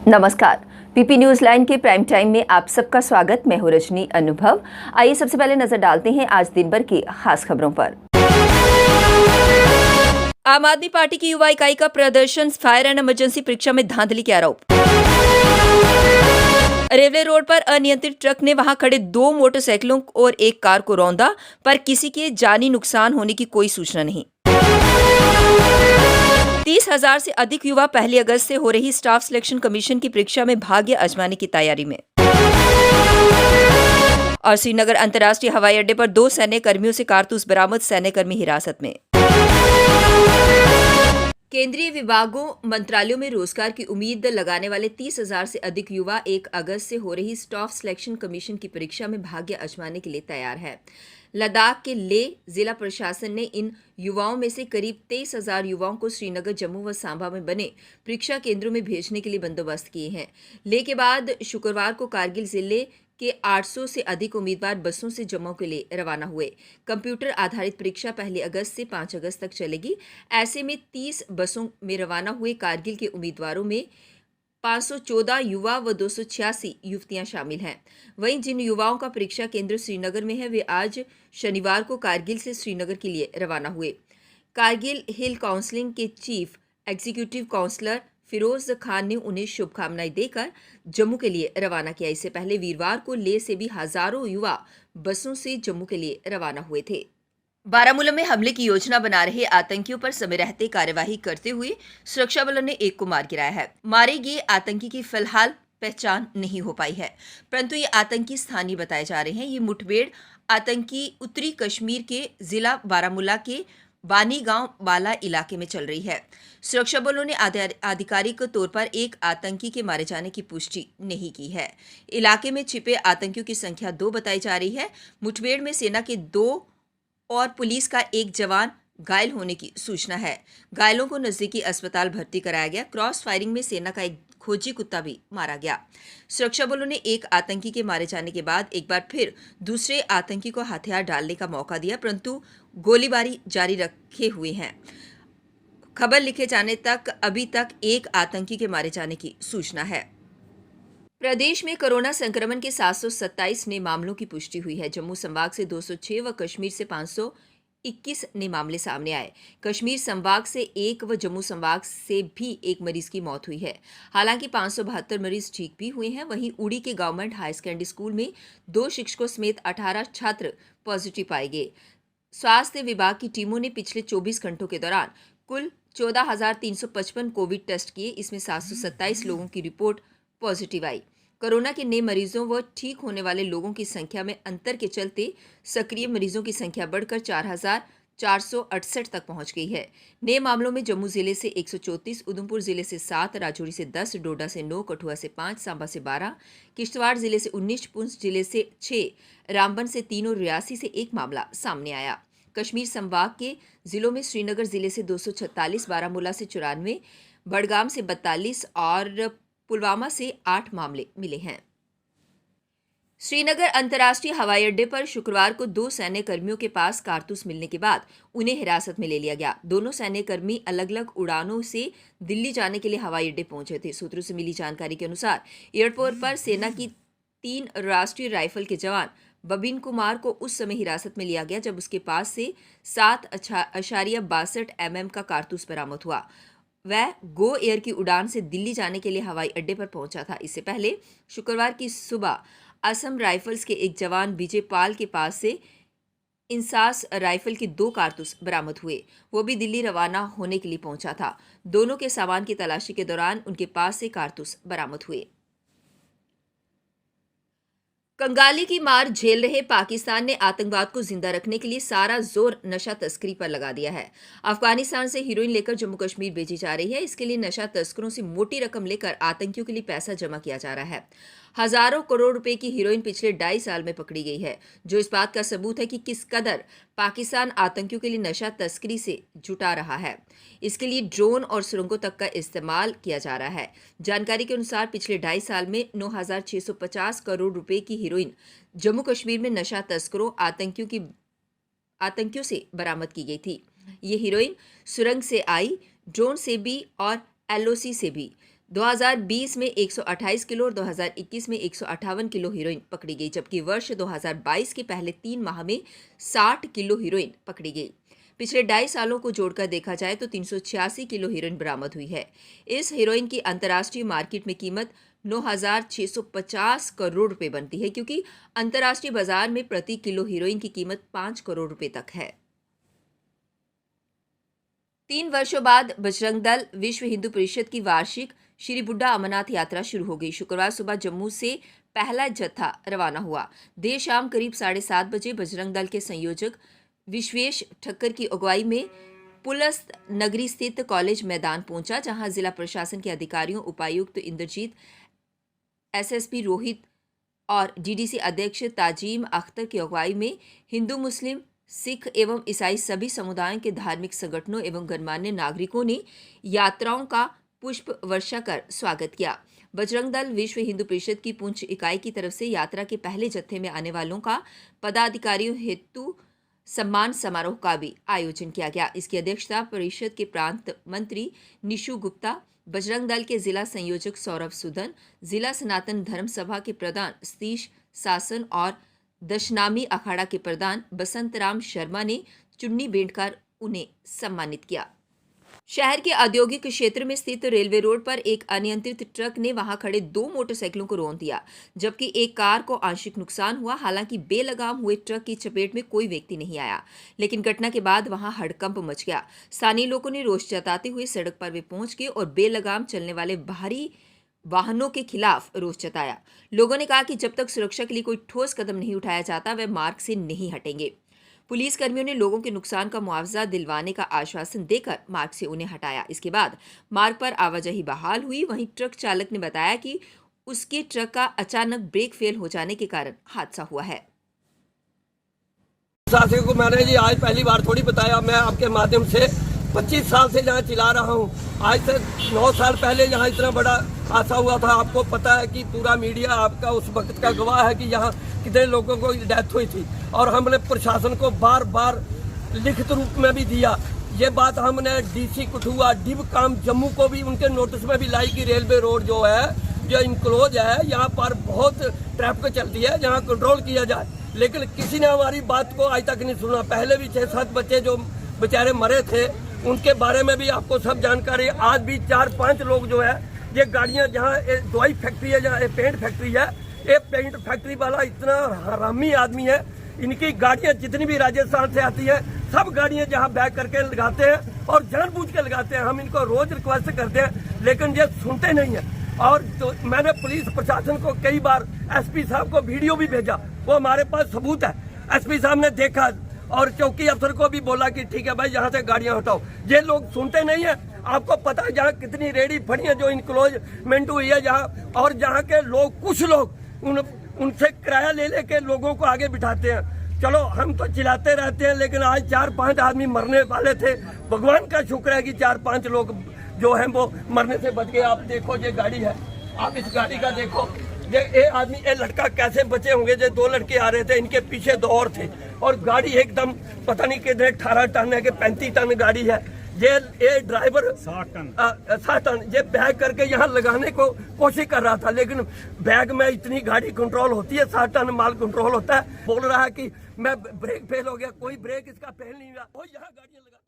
नमस्कार। PP news line के prime time में आप सबका स्वागत। मैं हूं रजनी अनुभव। आइए सबसे पहले नजर डालते हैं आज दिन भर की खास खबरों पर। आम आदमी पार्टी की युवा इकाई का प्रदर्शन, फायर एंड इमरजेंसी परीक्षा में धांधली के आरोप। रेलवे रोड पर अनियंत्रित ट्रक ने वहां खड़े 2 मोटरसाइकिलों और एक कार को रौंदा, पर किसी के जानी नुकसान होने की कोई सूचना नहीं। 30,000 से अधिक युवा 1 अगस्त से हो रही स्टाफ सिलेक्शन कमीशन की परीक्षा में भाग्य आजमाने की तैयारी में। और श्रीनगर अंतर्राष्ट्रीय हवाई अड्डे पर 2 सैन्य कर्मियों से कारतूस बरामद, सैन्य कर्मी हिरासत में। केंद्रीय विभागों मंत्रालयों में रोजगार की उम्मीद लगाने वाले 30,000 से अधिक युवा 1 अगस्त से हो रही स्टाफ सिलेक्शन कमीशन की परीक्षा में भाग्य आजमाने के लिए तैयार है। लद्दाख के लेह जिला प्रशासन ने इन युवाओं में से करीब 23,000 युवाओं को श्रीनगर, जम्मू व सांबा में बने परीक्षा केंद्रों में भेजने के लिए बंदोबस्त किए हैं। लेह के बाद शुक्रवार को कारगिल जिले के 800 से अधिक उम्मीदवार बसों से जम्मू के लिए रवाना हुए। कंप्यूटर आधारित परीक्षा 1 अगस्त से 5 अगस्त तक चलेगी। ऐसे में 30 बसों में रवाना हुए कारगिल के उम्मीदवारों में 514 युवा व 286 युवतियां शामिल हैं। वहीं जिन युवाओं का परीक्षा केंद्र श्रीनगर में है, वे आज शनिवार को कारगिल से श्रीनगर के लिए रवाना हुए। कारगिल हिल काउंसिलिंग के chief executive councillor Firoz Khan ने उन्हें शुभकामनाएं देकर जम्मू के लिए रवाना किया। इससे पहले वीरवार को लेह से भी हजारों युवा बसों से जम्मू के लिए रवाना हुए थे। बारामूला में हमले की योजना बना रहे आतंकियों पर समय रहते कार्यवाही करते हुए सुरक्षा बलों ने एक को मार गिराया है। मारे गए आतंकी की फिलहाल पहचान नहीं हो पाई है, परंतु ये आतंकी स्थानीय बताए जा रहे हैं। ये मुठभेड़ आतंकी उत्तरी कश्मीर के जिला बारामूला के बानी गांव बाला इलाके में चल रही है। सुरक्षा बलों ने आधिकारिक तौर पर एक आतंकी के मारे जाने की पुष्टि नहीं की है। इलाके में छिपे आतंकियों की संख्या 2 बताई जा रही है। मुठभेड़ में सेना के 2 और पुलिस का 1 जवान घायल होने की सूचना है। घायलों को नजदीकी अस्पताल भर्ती कराया गया। क्रॉस फायरिंग में सेना का एक खोजी कुत्ता भी मारा गया। सुरक्षा बलों ने एक आतंकी के मारे जाने के बाद एक बार फिर दूसरे आतंकी को हथियार डालने का मौका दिया, परंतु गोलीबारी जारी रखे हुए हैं। खबर लिखे जाने तक अभी तक एक आतंकी के मारे जाने की सूचना है। प्रदेश में कोरोना संक्रमण के 727 नए मामलों की पुष्टि हुई है। जम्मू संभाग से 206 व कश्मीर से 521 नए मामले सामने आए। कश्मीर संभाग से 1 व जम्मू संभाग से भी 1 मरीज की मौत हुई है। हालांकि 572 मरीज ठीक भी हुए हैं। वहीं उड़ी के गवर्नमेंट हाई सेकेंडरी स्कूल में 2 शिक्षकों समेत 18 छात्र पॉजिटिव पाए गए। स्वास्थ्य विभाग की टीमों ने पिछले 24 घंटों के दौरान कुल 14,355 कोविड टेस्ट किए। इसमें 727 लोगों की रिपोर्ट पॉजिटिव आई। कोरोना के नए मरीजों व ठीक होने वाले लोगों की संख्या में अंतर के चलते सक्रिय मरीजों की संख्या बढ़कर 4,468 तक पहुंच गई है। नए मामलों में जम्मू जिले से 134, उधमपुर जिले से 7, राजौरी से 10, डोडा से 9, कठुआ से 5, सांबा से 12, किश्तवाड़ जिले से 19, पुंछ जिले से 6, रामबन से 3 और रियासी से 1 मामला सामने आया। कश्मीर संभाग के जिलों में श्रीनगर जिले से 246, बारामूला से 94, बड़गाम से 42 और पुलवामा से 8 मामले मिले हैं। श्रीनगर अंतर्राष्ट्रीय हवाई अड्डे पर शुक्रवार को 2 सैन्य कर्मियों के पास कारतूस मिलने के बाद उन्हें हिरासत में ले लिया गया। दोनों सैन्य कर्मी अलग अलग उड़ानों से दिल्ली जाने के लिए हवाई अड्डे पहुंचे थे। सूत्रों से मिली जानकारी के अनुसार एयरपोर्ट पर सेना की 3 राष्ट्रीय राइफल के जवान बबिन कुमार को उस समय हिरासत में लिया गया जब उसके पास से 7.62 mm का कारतूस बरामद हुआ। वह गो एयर की उड़ान से दिल्ली जाने के लिए हवाई अड्डे पर पहुंचा था। इससे पहले शुक्रवार की सुबह असम राइफल्स के एक जवान विजय पाल के पास से इंसास राइफल के 2 कारतूस बरामद हुए। वो भी दिल्ली रवाना होने के लिए पहुंचा था। दोनों के सामान की तलाशी के दौरान उनके पास से कारतूस बरामद हुए। कंगाली की मार झेल रहे पाकिस्तान ने आतंकवाद को जिंदा रखने के लिए सारा जोर नशा तस्करी पर लगा दिया है। अफगानिस्तान से हीरोइन लेकर जम्मू कश्मीर भेजी जा रही है। इसके लिए नशा तस्करों से मोटी रकम लेकर आतंकियों के लिए पैसा जमा किया जा रहा है। हजारों करोड़ रुपए की हीरोइन पिछले 2.5 साल में पकड़ी गई है, जो इस बात का सबूत है कि किस कदर पाकिस्तान आतंकियों के लिए नशा तस्करी से जुटा रहा है। इसके लिए ड्रोन और सुरंगों तक का इस्तेमाल किया जा रहा है। जानकारी के अनुसार पिछले 2.5 साल में 9,650 करोड़ रुपए की हीरोइन जम्मू कश्मीर में नशा तस्करों आतंकियों से बरामद की गई थी। ये हीरोइन सुरंग से आई, ड्रोन से भी और एलओसी से भी। 2020 में 128 किलो और 2021 में 158 किलो हेरोइन पकड़ी गई, जबकि वर्ष 2022 के पहले 3 माह में 60 किलो हेरोइन पकड़ी गई। पिछले 2.5 सालों को जोड़कर देखा जाए तो 386 किलो हेरोइन बरामद हुई है। इस हेरोइन की अंतर्राष्ट्रीय मार्केट में कीमत 9,650 करोड़ रुपए बनती है, क्योंकि अंतर्राष्ट्रीय बाजार में प्रति किलो हेरोइन की कीमत 5 करोड़ रुपए तक है। 3 वर्षों बाद बजरंग दल विश्व हिंदू परिषद की वार्षिक श्री बुड्ढा अमरनाथ यात्रा शुरू हो गई। शुक्रवार सुबह जम्मू से पहला जत्था रवाना हुआ। देर शाम करीब 7:30 बजे बजरंग दल के संयोजक विश्वेश ठक्कर की अगुवाई में पुलस्त नगरी स्थित कॉलेज मैदान पहुंचा, जहां जिला प्रशासन के अधिकारियों, उपायुक्त इंद्रजीत, एसएसपी रोहित और डीडीसी अध्यक्ष ताजीम अख्तर की अगुवाई में हिंदू, मुस्लिम, सिख एवं ईसाई सभी समुदायों के धार्मिक संगठनों एवं गणमान्य नागरिकों ने यात्राओं का पुष्प वर्षा कर स्वागत किया। बजरंग दल विश्व हिंदू परिषद की पुंछ इकाई की तरफ से यात्रा के पहले जत्थे में आने वालों का पदाधिकारियों हेतु सम्मान समारोह का भी आयोजन किया गया। इसकी अध्यक्षता परिषद के प्रांत मंत्री निशु गुप्ता, बजरंग दल के जिला संयोजक सौरभ सुदन, जिला सनातन धर्म सभा के प्रधान सतीश शासन और दशनामी अखाड़ा के प्रधान बसंत राम शर्मा ने चुन्नी भेंटकर उन्हें सम्मानित किया। शहर के औद्योगिक क्षेत्र में स्थित रेलवे रोड पर एक अनियंत्रित ट्रक ने वहां खड़े 2 मोटरसाइकिलों को रौंद दिया, जबकि एक कार को आंशिक नुकसान हुआ। हालांकि बेलगाम हुए ट्रक की चपेट में कोई व्यक्ति नहीं आया, लेकिन घटना के बाद वहां हड़कंप मच गया। स्थानीय लोगों ने रोष जताते हुए सड़क पर वे पहुंच गए और बेलगाम चलने वाले भारी वाहनों के खिलाफ रोष जताया। लोगों ने कहा कि जब तक सुरक्षा के लिए कोई ठोस कदम नहीं उठाया जाता, वे मार्ग से नहीं हटेंगे। पुलिस कर्मियों ने लोगों के नुकसान का मुआवजा दिलवाने का आश्वासन देकर मार्ग से उन्हें हटाया। इसके बाद मार्ग पर आवाजाही बहाल हुई। वहीं ट्रक चालक ने बताया कि उसके ट्रक का अचानक ब्रेक फेल हो जाने के कारण हादसा हुआ है। शासन को मैंने जी आज पहली बार थोड़ी बताया। मैं आपके माध्यम से 25 साल से यहाँ चिल्ला रहा हूँ। आज से 9 साल पहले यहाँ इतना बड़ा हादसा हुआ था। आपको पता है कि पूरा मीडिया आपका उस वक्त का गवाह है कि यहाँ कितने लोगों को डेथ हुई थी, और हमने प्रशासन को बार बार लिखित रूप में भी दिया। ये बात हमने डीसी कठुआ, डिव काम जम्मू को भी उनके नोटिस में भी लाई कि रेलवे रोड जो है, जो इनक्लोज है, यहाँ पर बहुत ट्रैफिक चलती है, यहाँ कंट्रोल किया जाए। लेकिन किसी ने हमारी बात को आज तक नहीं सुना। पहले भी 6-7 बच्चे जो बेचारे मरे थे, उनके बारे में भी आपको सब जानकारी। आज भी 4-5 लोग जो है, ये गाड़ियां, जहाँ दवाई फैक्ट्री है, जहाँ पेंट फैक्ट्री है, ये पेंट फैक्ट्री वाला इतना हरामी आदमी है। इनकी गाड़ियां जितनी भी राजस्थान से आती है, सब गाड़ियां जहाँ बैक करके लगाते हैं और जानबूझ के लगाते हैं। हम इनको रोज रिक्वेस्ट करते हैं, लेकिन ये सुनते नहीं है। और तो मैंने पुलिस प्रशासन को कई बार, एसपी साहब को वीडियो भी भेजा, वो हमारे पास सबूत है। एसपी साहब ने देखा और चौकी अफसर को भी बोला कि ठीक है भाई, यहाँ से गाड़ियां हटाओ। ये लोग सुनते नहीं है। आपको पता है जहाँ कितनी रेडी फड़ी है जो इनक्लोजमेंट हुई है जहाँ, और जहाँ के लोग, कुछ लोग उनसे किराया ले लेके लोगों को आगे बिठाते हैं। चलो हम तो चिल्लाते रहते हैं, लेकिन आज 4-5 आदमी मरने वाले थे। भगवान का शुक्र है कि 4-5 लोग जो है वो मरने से बच गए। आप देखो ये गाड़ी है, आप इस गाड़ी का देखो, ये आदमी, ये लड़का कैसे बचे होंगे। जो 2 लड़के आ रहे थे, इनके पीछे 2 और थे, और गाड़ी एकदम पता नहीं कितने 18 टन है कि 35 टन गाड़ी है। ये ड्राइवर 60 टन ये बैग करके यहाँ लगाने को कोशिश कर रहा था, लेकिन बैग में इतनी गाड़ी कंट्रोल होती है, 60 टन माल कंट्रोल होता है। बोल रहा है कि मैं ब्रेक फेल हो गया, कोई ब्रेक इसका फेल नहीं हुआ, वो यहाँ गाड़ियां लगाते।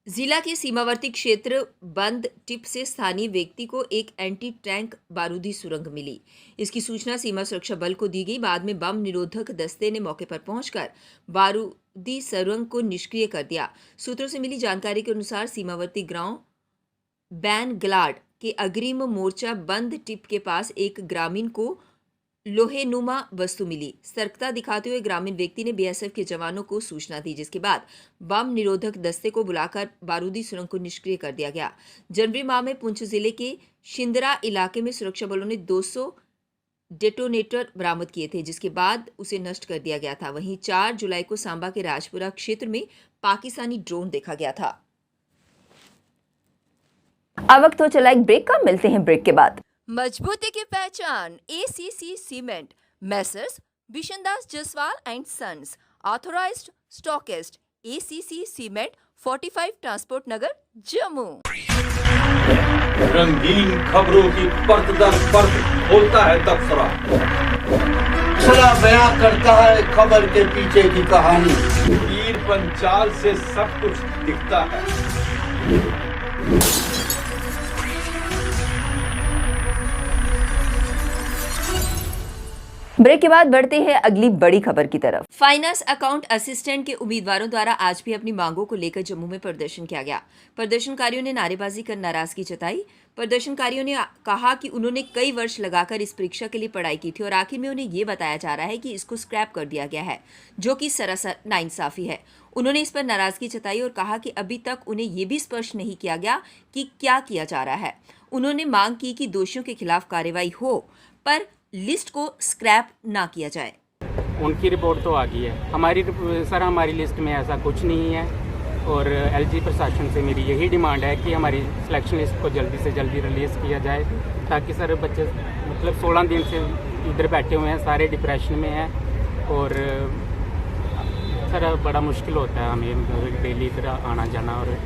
जिला के सीमावर्ती क्षेत्र बंद टिप से स्थानीय व्यक्ति को एक एंटी टैंक बारूदी सुरंग मिली। इसकी सूचना सीमा सुरक्षा बल को दी गई। बाद में बम निरोधक दस्ते ने मौके पर पहुंचकर बारूदी सुरंग को निष्क्रिय कर दिया। सूत्रों से मिली जानकारी के अनुसार सीमावर्ती गांव बैनगलाड के अग्रिम मोर्चा बंद टिप के पास एक ग्रामीण को लोहेनुमा वस्तु मिली। सतर्कता दिखाते हुए ग्रामीण व्यक्ति ने बीएसएफ के जवानों को सूचना दी, जिसके बाद बम निरोधक दस्ते को बुलाकर बारूदी सुरंग को निष्क्रिय कर दिया गया। जनवरी माह में पुंछ जिले के शिंदरा इलाके में सुरक्षा बलों ने 200 डेटोनेटर बरामद किए थे, जिसके बाद उसे नष्ट कर दिया गया था। वहीं 4 जुलाई को सांबा के राजपुरा क्षेत्र में पाकिस्तानी ड्रोन देखा गया था। अब वक्त हो चला एक ब्रेक का, मिलते हैं ब्रेक के बाद। मजबूती की पहचान ACC cement, messrs Bishandas Jaswal and sons, authorised stockist, ACC cement, 45 transport Nagar, Jammu. रंगीन खबरों की परत दर परत खोलता है तबसरा। तबसरा बयां करता है खबर के पीछे की कहानी। तीर पंचाल से सब कुछ दिखता है। ब्रेक के बाद बढ़ते हैं अगली बड़ी खबर की तरफ। फाइनेंस अकाउंट असिस्टेंट के उम्मीदवारों द्वारा आज भी अपनी मांगों को लेकर जम्मू में प्रदर्शन किया गया। प्रदर्शनकारियों ने नारेबाजी कर नाराजगी जताई। प्रदर्शनकारियों ने कहा कि उन्होंने कई वर्ष लगाकर इस परीक्षा के लिए पढ़ाई की थी और आखिर में उन्हें ये बताया जा रहा है कि इसको स्क्रैप कर दिया गया है, जो कि सरासर नाइंसाफी है। उन्होंने इस पर नाराजगी जताई और कहा कि अभी तक उन्हें ये भी स्पष्ट नहीं किया गया कि क्या किया जा रहा है। उन्होंने मांग की कि दोषियों के खिलाफ कार्रवाई हो, पर लिस्ट को स्क्रैप ना किया जाए। उनकी रिपोर्ट तो आ गई है, हमारी लिस्ट में ऐसा कुछ नहीं है और एलजी प्रशासन से मेरी यही डिमांड है कि हमारी सिलेक्शन लिस्ट को जल्दी से जल्दी रिलीज़ किया जाए, ताकि सर बच्चे मतलब 16 दिन से इधर बैठे हुए हैं, सारे डिप्रेशन में हैं और सर बड़ा मुश्किल होता है हमें डेली इधर आना जाना। और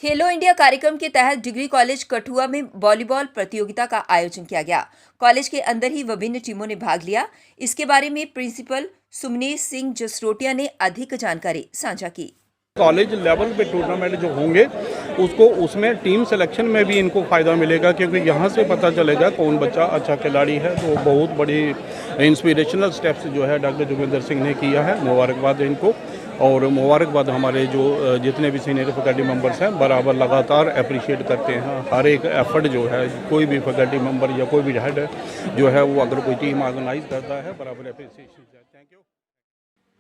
खेलो इंडिया कार्यक्रम के तहत डिग्री कॉलेज कठुआ में वॉलीबॉल प्रतियोगिता का आयोजन किया गया। कॉलेज के अंदर ही विभिन्न टीमों ने भाग लिया। इसके बारे में प्रिंसिपल सुमनेश सिंह जसरोटिया ने अधिक जानकारी साझा की। कॉलेज लेवल पे टूर्नामेंट जो होंगे उसमें टीम सिलेक्शन में भी इनको फ़ायदा मिलेगा, क्योंकि यहाँ से पता चलेगा कौन बच्चा अच्छा खिलाड़ी है। तो बहुत बड़ी इंस्पिरेशनल स्टेप्स जो है डॉक्टर जोगिंदर सिंह ने किया है, मुबारकबाद इनको। और मुबारकबाद हमारे जो जितने भी सीनियर फैकल्टी मेंबर्स हैं बराबर लगातार अप्रिशिएट करते हैं हर एक एफर्ट जो है। कोई भी फैकल्टी मेंबर या कोई भी हेड जो है वो अगर कोई टीम ऑर्गेनाइज करता है बराबर अप्रिसिएशन। Thank you.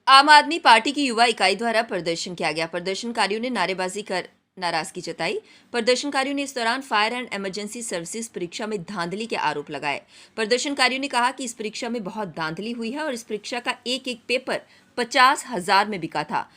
आम आदमी पार्टी की युवा इकाई द्वारा प्रदर्शन किया गया। प्रदर्शनकारियों ने नारेबाजी कर नाराजगी जताई। प्रदर्शनकारियों ने इस दौरान फायर एंड इमरजेंसी सर्विसेज परीक्षा में धांधली के आरोप लगाए। प्रदर्शनकारियों ने कहा कि इस परीक्षा में बहुत धांधली हुई है और इस परीक्षा का एक एक पेपर 50,000 में बिका था,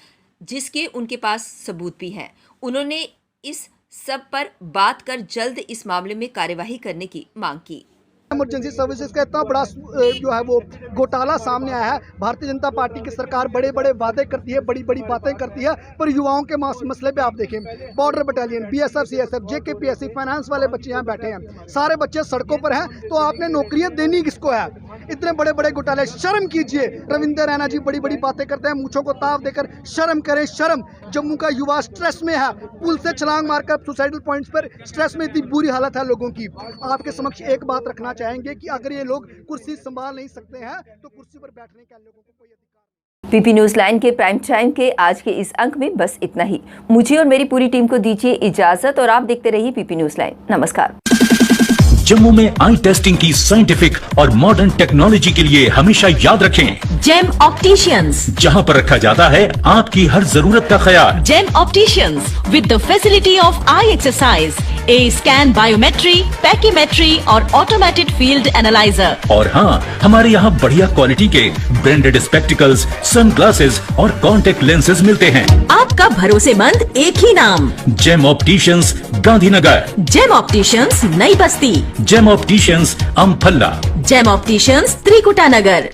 जिसके उनके पास सबूत भी हैं। उन्होंने इस सब पर बात कर जल्द इस मामले में कार्यवाही करने की मांग की। इमरजेंसी सर्विसेज का इतना बड़ा जो है वो घोटाला सामने आया है। भारतीय जनता पार्टी की सरकार बड़े बड़े वादे करती है, बड़ी बड़ी बातें करती है, पर युवाओं के मसले पे आप देखें, border battalion, BSF, CSF, JKPSC, finance वाले बच्चे यहाँ बैठे हैं, सारे बच्चे सड़कों पर हैं। तो आपने नौकरियां देनी किसको है? इतने बड़े बड़े घोटाले, शर्म कीजिए। रविंद्र रैना जी बड़ी बड़ी बातें करते हैं, मूंछों को ताव देकर शर्म करें, शर्म। जम्मू का युवा स्ट्रेस में है, पुल से छलांग मारकर सुसाइडल पॉइंट्स पर, स्ट्रेस में इतनी बुरी हालत है लोगों की। आपके समक्ष एक बात रखना चाहेंगे कि अगर ये लोग कुर्सी संभाल नहीं सकते हैं तो कुर्सी पर बैठने का लोगों को कोई अधिकार। पीपी न्यूज लाइन के प्राइम टाइम के आज के इस अंक में बस इतना ही। मुझे और मेरी पूरी टीम को दीजिए इजाजत और आप देखते रहिए पीपी न्यूज लाइन। नमस्कार। जम्मू में आई टेस्टिंग की साइंटिफिक और मॉडर्न टेक्नोलॉजी के लिए हमेशा याद रखें जेम ऑप्टिशियंस, जहां पर रखा जाता है आपकी हर जरूरत का ख्याल। Gem opticians with the facility of eye exercise, A scan, biometry, pachymetry और ऑटोमेटेड फील्ड एनालाइजर। और हाँ, हमारे यहाँ बढ़िया क्वालिटी के ब्रांडेड स्पेक्टिकल्स, सनग्लासेस और कॉन्टेक्ट लेंसेज मिलते हैं। आपका भरोसेमंद एक ही नाम, Gem opticians, Gandhinagar. Gem opticians, Nai Basti. Gem opticians, Amphalla. Gem opticians, Trikuta नगर।